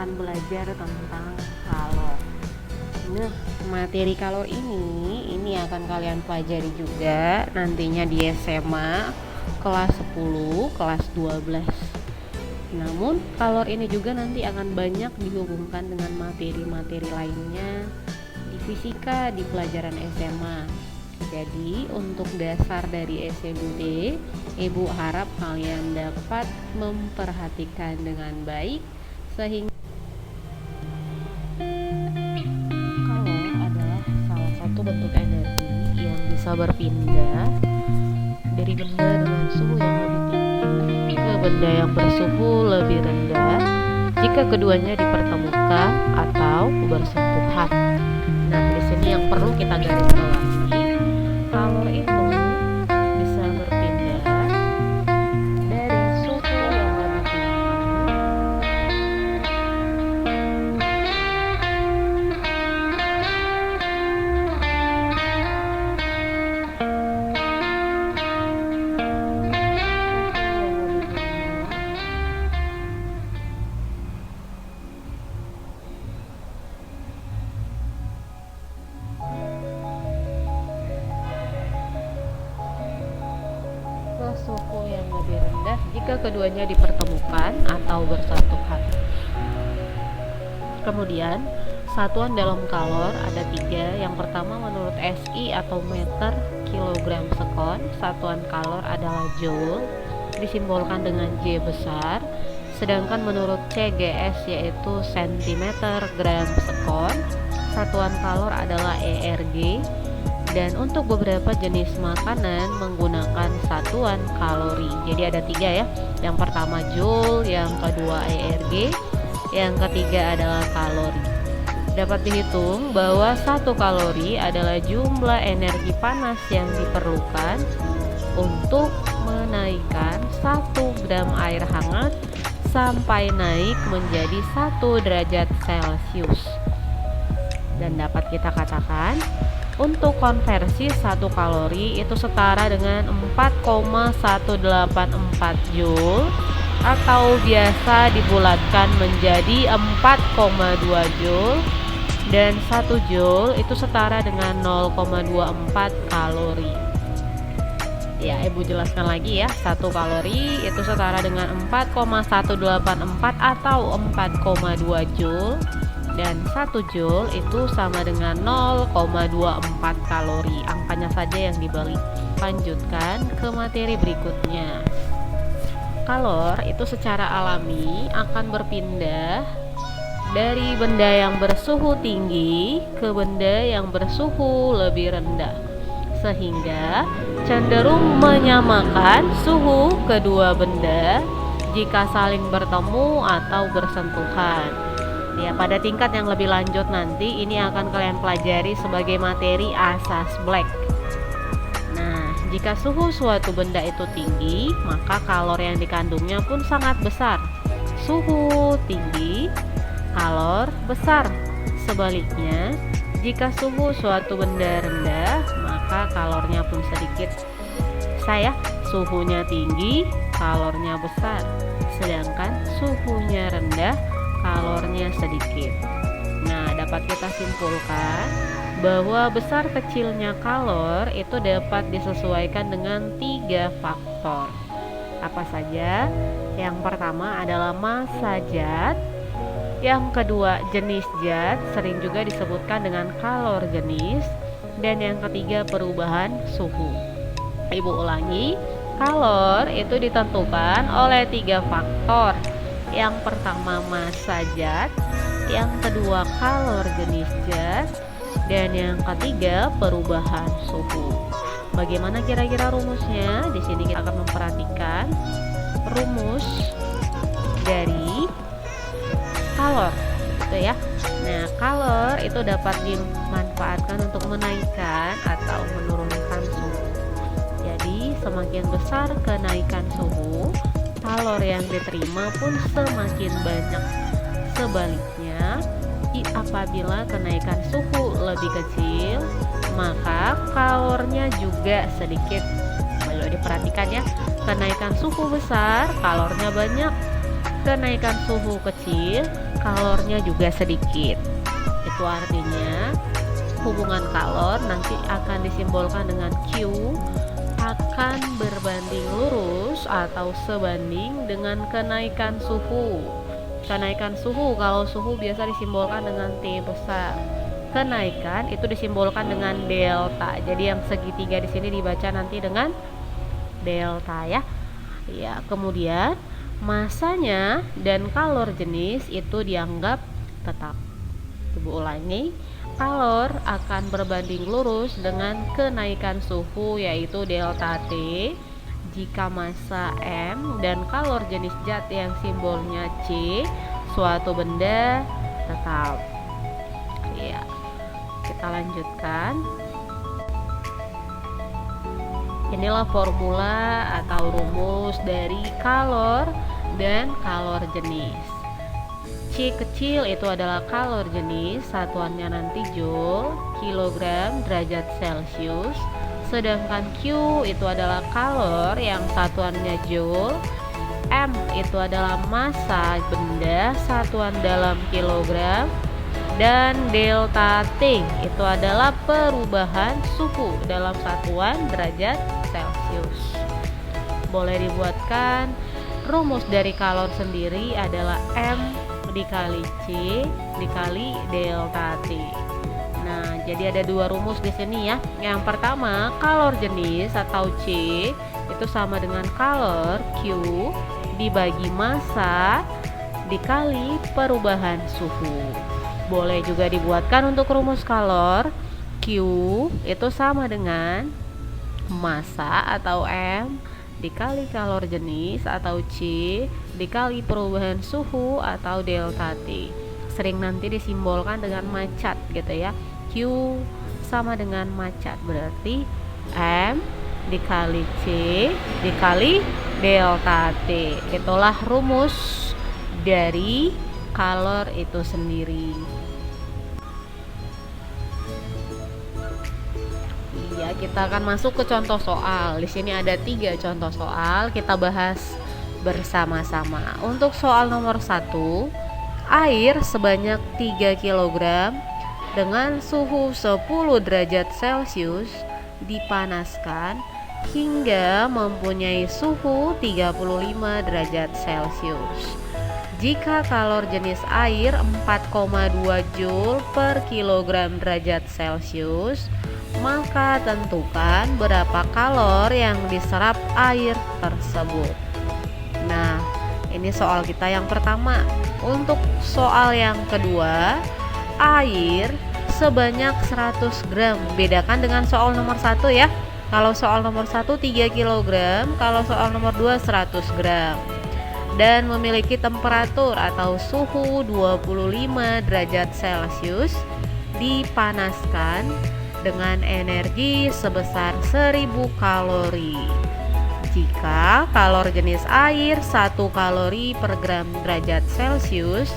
akan belajar tentang kalor. Nah, materi kalor ini akan kalian pelajari juga nantinya di SMA kelas 10, kelas 12. Namun, kalor ini juga nanti akan banyak dihubungkan dengan materi-materi lainnya di fisika di pelajaran SMA. Jadi, untuk dasar dari SMD, Ibu harap kalian dapat memperhatikan dengan baik sehingga kalor adalah salah satu bentuk energi yang bisa berpindah dari benda dengan suhu yang lebih tinggi ke benda yang bersuhu lebih rendah jika keduanya dipertemukan atau bersentuhan. Nah, di sini yang perlu kita garis bawahi, kalor itu bisa berpindah dari suhu yang lebih tinggi ke suhu yang lebih rendah jika keduanya dipertemukan atau bersentuhan. Kemudian, satuan dalam kalor ada 3. Yang pertama menurut SI atau meter kilogram sekon, satuan kalor adalah joule, disimbolkan dengan J besar. Sedangkan menurut CGS yaitu centimeter gram sekon, satuan kalor adalah ERG. Dan untuk beberapa jenis makanan menggunakan satuan kalori. Jadi ada 3 ya. Yang pertama joule, yang kedua ERG, yang ketiga adalah kalori. Dapat dihitung bahwa 1 kalori adalah jumlah energi panas yang diperlukan untuk menaikkan 1 gram air hangat sampai naik menjadi 1 derajat Celcius. Dan dapat kita katakan untuk konversi 1 kalori itu setara dengan 4,184 joule atau biasa dibulatkan menjadi 4,2 joule, dan 1 joule itu setara dengan 0,24 kalori. Ya, Ibu jelaskan lagi ya. 1 kalori itu setara dengan 4,184 atau 4,2 joule. Dan 1 joule itu sama dengan 0,24 kalori. Angkanya saja yang dibalik. Lanjutkan ke materi berikutnya. Kalor itu secara alami akan berpindah dari benda yang bersuhu tinggi ke benda yang bersuhu lebih rendah, sehingga cenderung menyamakan suhu kedua benda jika saling bertemu atau bersentuhan. Ya, pada tingkat yang lebih lanjut nanti ini akan kalian pelajari sebagai materi asas Black. Nah, jika suhu suatu benda itu tinggi, maka kalor yang dikandungnya pun sangat besar. Suhu tinggi, kalor besar. Sebaliknya, jika suhu suatu benda rendah, maka kalornya pun sedikit. Suhunya tinggi, kalornya besar. Sedangkan suhunya rendah, kalornya sedikit. Nah, dapat kita simpulkan bahwa besar kecilnya kalor itu dapat disesuaikan dengan 3 faktor. Apa saja? Yang pertama adalah massa zat, yang kedua jenis zat, sering juga disebutkan dengan kalor jenis, dan yang ketiga perubahan suhu. Ibu ulangi, kalor itu ditentukan oleh 3 faktor. Yang pertama massa zat, yang kedua kalor jenis zat, dan yang ketiga perubahan suhu. Bagaimana kira-kira rumusnya? Di sini kita akan memperhatikan rumus dari kalor, gitu ya. Nah, kalor itu dapat dimanfaatkan untuk menaikkan atau menurunkan suhu. Jadi, semakin besar kenaikan suhu, kalor yang diterima pun semakin banyak. Sebaliknya, apabila kenaikan suhu lebih kecil, maka kalornya juga sedikit. Kalau diperhatikan ya, kenaikan suhu besar, kalornya banyak. Kenaikan suhu kecil, kalornya juga sedikit. Itu artinya hubungan kalor nanti akan disimbolkan dengan Q akan berbanding lurus atau sebanding dengan kenaikan suhu. Kenaikan suhu, kalau suhu biasa disimbolkan dengan T besar. Kenaikan itu disimbolkan dengan delta. Jadi yang segitiga di sini dibaca nanti dengan delta ya. Ya, kemudian masanya dan kalor jenis itu dianggap tetap. Ibu ulangi, kalor akan berbanding lurus dengan kenaikan suhu yaitu delta T jika massa M dan kalor jenis zat yang simbolnya C suatu benda tetap. Ya, kita lanjutkan. Inilah formula atau rumus dari kalor dan kalor jenis. C kecil itu adalah kalor jenis, satuannya nanti joule, kilogram, derajat Celcius. Sedangkan Q itu adalah kalor yang satuannya joule, M itu adalah massa benda, satuan dalam kilogram, dan delta T itu adalah perubahan suhu dalam satuan derajat Celcius. Boleh dibuatkan rumus dari kalor sendiri adalah M dikali C dikali delta T. Nah, jadi ada dua rumus di sini ya. Yang pertama, kalor jenis atau C itu sama dengan kalor Q dibagi massa dikali perubahan suhu. Boleh juga dibuatkan untuk rumus kalor Q itu sama dengan massa atau M dikali kalor jenis atau C dikali perubahan suhu atau delta T. Sering nanti disimbolkan dengan macat gitu ya. Q sama dengan macat, berarti M dikali C dikali delta T. Itulah rumus dari kalor itu sendiri. Ya, kita akan masuk ke contoh soal. Di sini ada 3 contoh soal, kita bahas bersama-sama. Untuk soal nomor 1, air sebanyak 3 kg dengan suhu 10 derajat Celcius dipanaskan hingga mempunyai suhu 35 derajat Celcius. Jika kalor jenis air 4,2 Joule per kilogram derajat Celcius, maka tentukan berapa kalor yang diserap air tersebut. Nah, ini soal kita yang pertama. Untuk soal yang kedua, air sebanyak 100 gram. Bedakan dengan soal nomor 1 ya. Kalau soal nomor 1 3 kg, kalau soal nomor 2 100 gram. Dan memiliki temperatur atau suhu 25 derajat Celcius, dipanaskan dengan energi sebesar 1000 kalori. Jika kalor jenis air 1 kalori per gram derajat Celcius,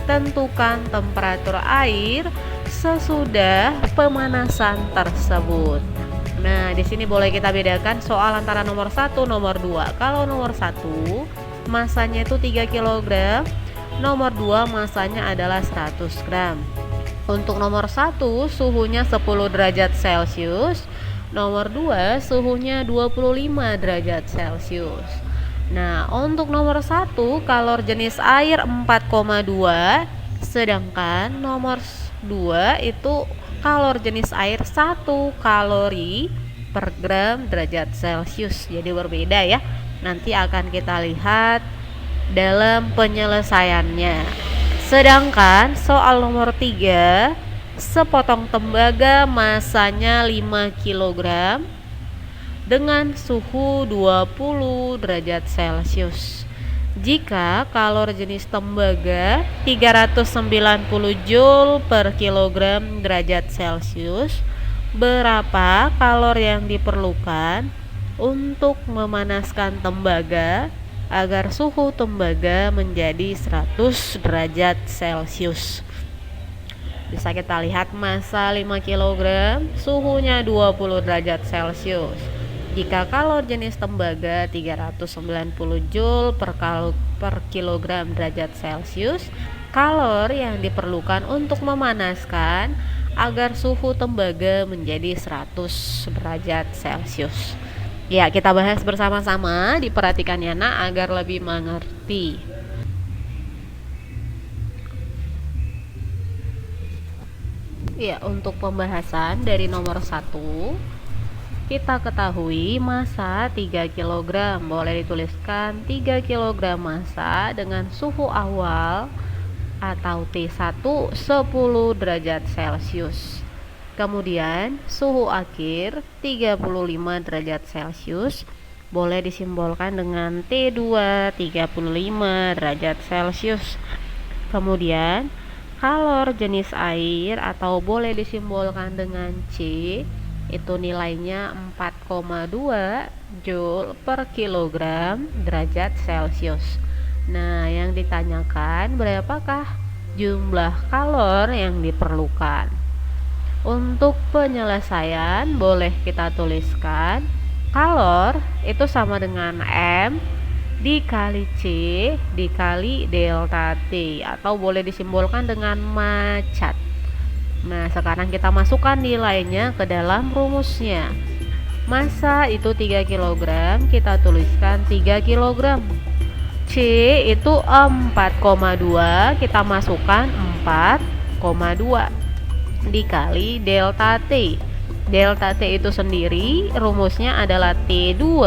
tentukan temperatur air sesudah pemanasan tersebut. Nah, di sini boleh kita bedakan soal antara nomor 1 nomor 2. Kalau nomor 1 masanya itu 3 kg, nomor 2 masanya adalah 100 gram. Untuk nomor 1 suhunya 10 derajat Celcius, nomor 2 suhunya 25 derajat Celcius. Nah, untuk nomor 1 kalor jenis air 4,2, sedangkan nomor 2 itu kalor jenis air 1 kalori per gram derajat Celcius. Jadi berbeda ya. Nanti akan kita lihat dalam penyelesaiannya. Sedangkan soal nomor 3, sepotong tembaga masanya 5 kg dengan suhu 20 derajat Celcius. Jika kalor jenis tembaga 390 Joule per kilogram derajat Celcius, berapa kalor yang diperlukan untuk memanaskan tembaga agar suhu tembaga menjadi 100 derajat Celcius? Bisa kita lihat massa 5 kg, suhunya 20 derajat Celcius. Jika kalor jenis tembaga 390 Joule per kilogram derajat Celcius, kalor yang diperlukan untuk memanaskan agar suhu tembaga menjadi 100 derajat Celcius. Ya, kita bahas bersama-sama, diperhatikan ya nak agar lebih mengerti. Ya, untuk pembahasan dari nomor 1, kita ketahui massa 3 kg, boleh dituliskan 3 kg massa dengan suhu awal atau T1 10 derajat Celcius. Kemudian suhu akhir 35 derajat Celcius, boleh disimbolkan dengan T2 35 derajat Celcius. Kemudian kalor jenis air atau boleh disimbolkan dengan C, itu nilainya 4,2 Joule per kilogram derajat Celcius. Nah, yang ditanyakan berapakah jumlah kalor yang diperlukan? Untuk penyelesaian boleh kita tuliskan kalor itu sama dengan M dikali C dikali delta T, atau boleh disimbolkan dengan macat. Nah, sekarang kita masukkan nilainya ke dalam rumusnya. Massa itu 3 kg, kita tuliskan 3 kg. C itu 4,2, kita masukkan 4,2 dikali delta T. Delta T itu sendiri rumusnya adalah T2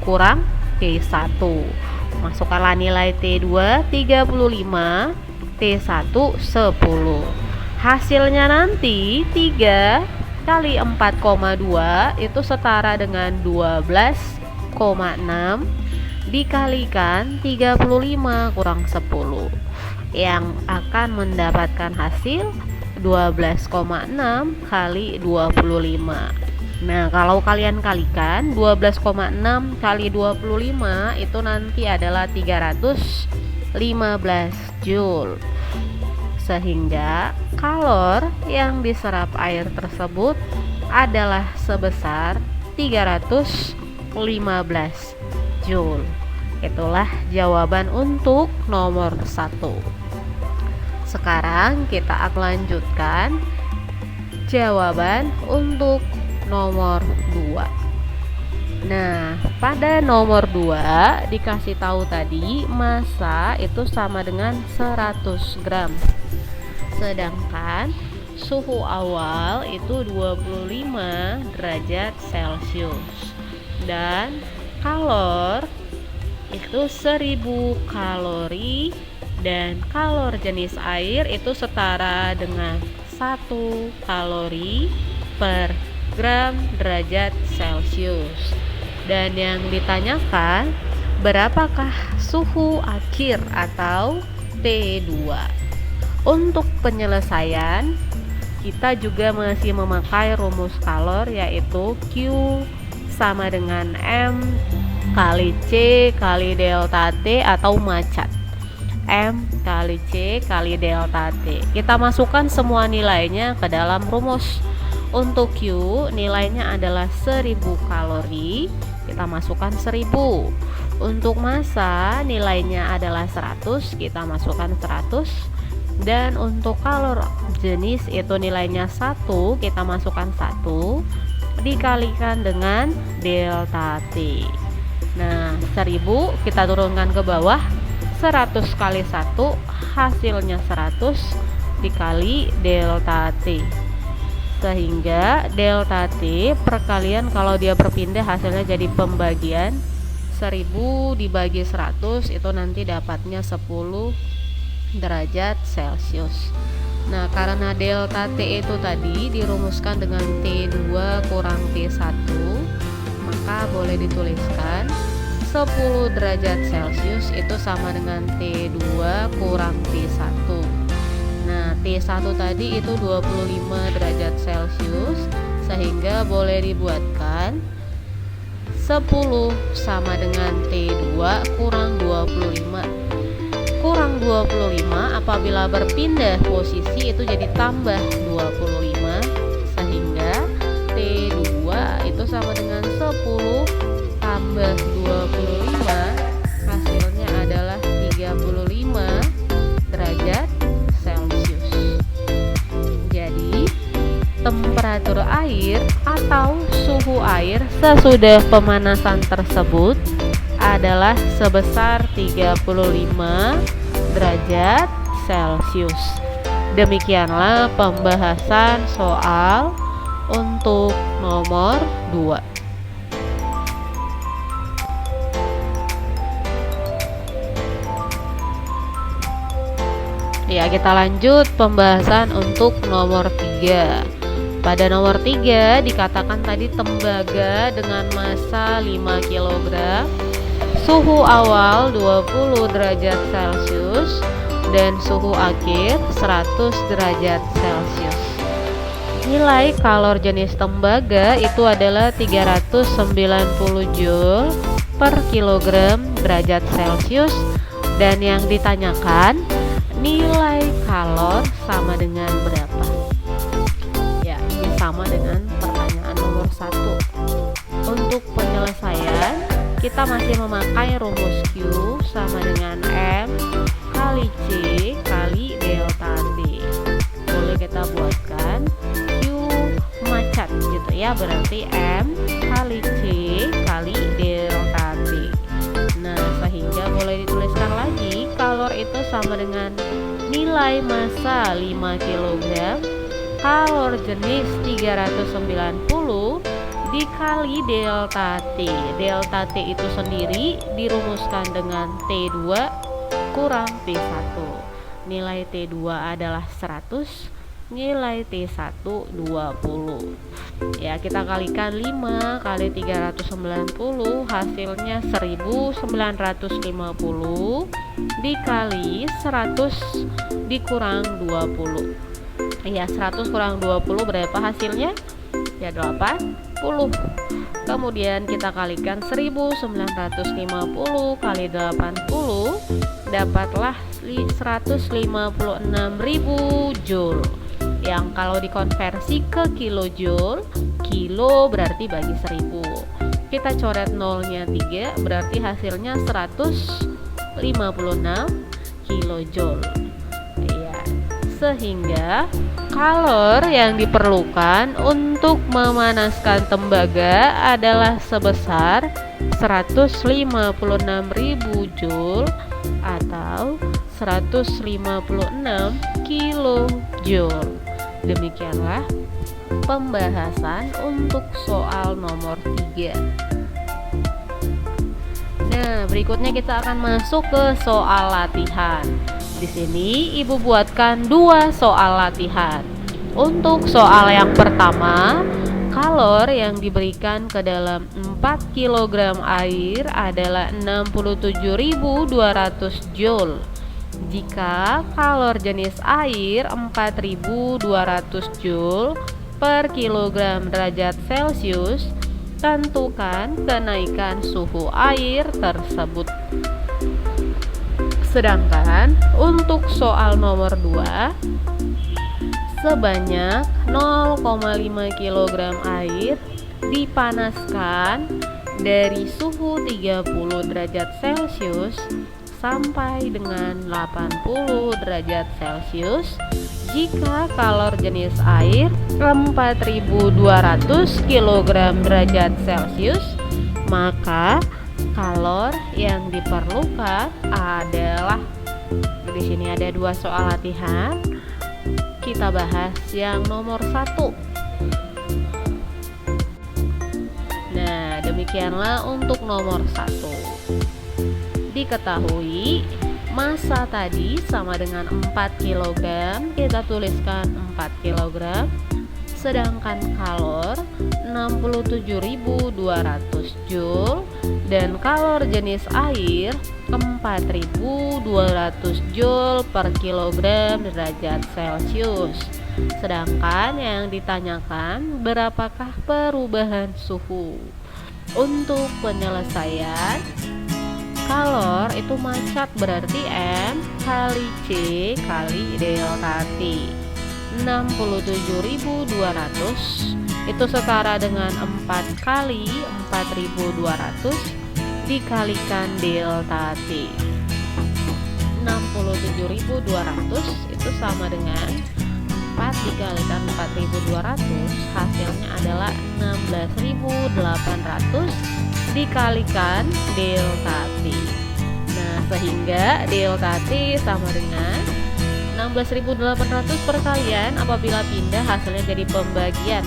kurang T1. Masukkanlah nilai T2 35, T1 10. Hasilnya nanti 3 kali 4,2 itu setara dengan 12,6 dikalikan 35 kurang 10, yang akan mendapatkan hasil 12,6 kali 25. Nah, kalau kalian kalikan 12,6 kali 25 itu nanti adalah 315 Joule. Sehingga kalor yang diserap air tersebut adalah sebesar 315 Joule. Itulah jawaban untuk nomor 1. Sekarang kita akan lanjutkan jawaban untuk nomor 2. Nah, pada nomor 2 dikasih tahu tadi massa itu sama dengan 100 gram. Sedangkan suhu awal itu 25 derajat Celcius. Dan kalor itu 1000 kalori, dan kalor jenis air itu setara dengan 1 kalori per gram derajat Celcius. Dan yang ditanyakan berapakah suhu akhir atau T2. Untuk penyelesaian kita juga masih memakai rumus kalor, yaitu Q sama dengan M kali C kali delta T atau macat. M kali C kali delta T. Kita masukkan semua nilainya ke dalam rumus. Untuk Q nilainya adalah 1000 kalori, kita masukkan 1000. Untuk massa nilainya adalah 100, kita masukkan 100. Dan untuk kalor jenis itu nilainya 1, kita masukkan 1 dikalikan dengan delta T. Nah, 1000 kita turunkan ke bawah, 100 kali 1 hasilnya 100 dikali delta T. Sehingga delta T perkalian kalau dia berpindah hasilnya jadi pembagian, 1000 dibagi 100 itu nanti dapatnya 10 derajat Celcius. Nah, karena delta T itu tadi dirumuskan dengan T2 kurang T1, maka boleh dituliskan 10 derajat Celcius itu sama dengan T2 kurang T1. Nah, T1 tadi itu 25 derajat Celcius, sehingga boleh dibuatkan 10 sama dengan T2 kurang 25. Kurang 25 apabila berpindah posisi itu jadi tambah 25, sehingga T2 itu sama dengan 10 tambah 25, hasilnya adalah 35 derajat Celcius. Jadi temperatur air atau suhu air sesudah pemanasan tersebut adalah sebesar 35 derajat Celcius. Demikianlah pembahasan soal untuk nomor 2. Ya, kita lanjut pembahasan untuk nomor 3. Pada nomor 3 dikatakan tadi tembaga dengan massa 5 kg, suhu awal 20 derajat Celcius dan suhu akhir 100 derajat Celcius. Nilai kalor jenis tembaga itu adalah 390 Joule per kilogram derajat Celcius, dan yang ditanyakan nilai kalor sama dengan berapa? Ya, ini sama dengan pertanyaan nomor 1. Untuk penyelesaian, kita masih memakai rumus Q sama dengan M kali C kali delta T. Boleh kita buatkan Q macat gitu ya, berarti M kali C kali delta T. Nah, sehingga boleh dituliskan lagi kalor itu sama dengan nilai massa 5 kg, kalor jenis 390 dikali delta T. Delta T itu sendiri dirumuskan dengan T2 kurang T1. Nilai T2 adalah 100, nilai T1 20. Ya, kita kalikan 5 kali 390, hasilnya 1950 dikali 100 dikurang 20. Ya, 100 kurang 20 berapa hasilnya? Ya, 80. Kemudian kita kalikan 1950 kali 80, dapatlah 156.000 Joule. Yang kalau dikonversi ke kilojoule, kilo berarti bagi 1000. Kita coret nolnya 3, berarti hasilnya 156 kilojoule. Ya, sehingga kalor yang diperlukan untuk memanaskan tembaga adalah sebesar 156.000 Joule atau 156 kilojoule. Demikianlah pembahasan untuk soal nomor 3. Nah, berikutnya kita akan masuk ke soal latihan. Di sini Ibu buatkan 2 soal latihan. Untuk soal yang pertama, kalor yang diberikan ke dalam 4 kg air adalah 67.200 Joule. Jika kalor jenis air 4.200 Joule per kilogram derajat Celcius, tentukan kenaikan suhu air tersebut. Sedangkan untuk soal nomor 2, sebanyak 0,5 kg air dipanaskan dari suhu 30 derajat Celcius sampai dengan 80 derajat Celcius jika kalor jenis air 4.200 kg derajat Celcius, maka kalor yang diperlukan adalah, di sini ada 2 soal latihan. Kita bahas yang nomor 1. Nah, demikianlah untuk nomor 1. Diketahui massa tadi sama dengan 4 kg, kita tuliskan 4 kg, sedangkan kalor 67.200 Joule dan kalor jenis air 4.200 Joule per kilogram derajat Celcius. Sedangkan yang ditanyakan berapakah perubahan suhu. Untuk penyelesaian, kalor itu macat berarti M kali C kali delta T. 67.200 itu setara dengan 4 kali 4.200 dikalikan delta T. 67.200 itu sama dengan 4 dikalikan 4.200, hasilnya adalah 16.800 dikalikan delta T. Nah, sehingga delta T sama dengan 16.800 perkalian apabila pindah hasilnya jadi pembagian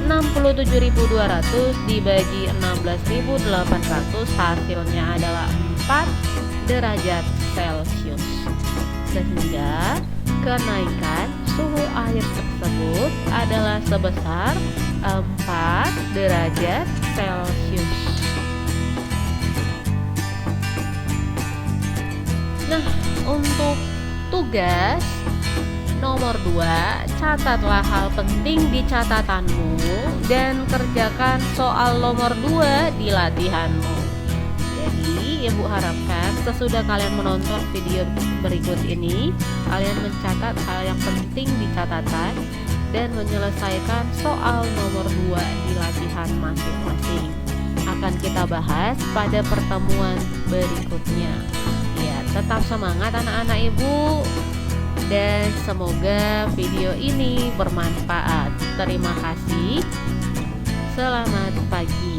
67.200 dibagi 16.800, hasilnya adalah 4 derajat Celcius. Sehingga kenaikan suhu air tersebut adalah sebesar 4 derajat Celcius. Nah, untuk tugas nomor 2, catatlah hal penting di catatanmu dan kerjakan soal nomor 2 di latihanmu. Jadi, Ibu harapkan sesudah kalian menonton video berikut ini, kalian mencatat hal yang penting di catatan dan menyelesaikan soal nomor 2 di latihan masing-masing. Akan kita bahas pada pertemuan berikutnya. Ya, tetap semangat anak-anak Ibu. Dan semoga video ini bermanfaat. Terima kasih. Selamat pagi.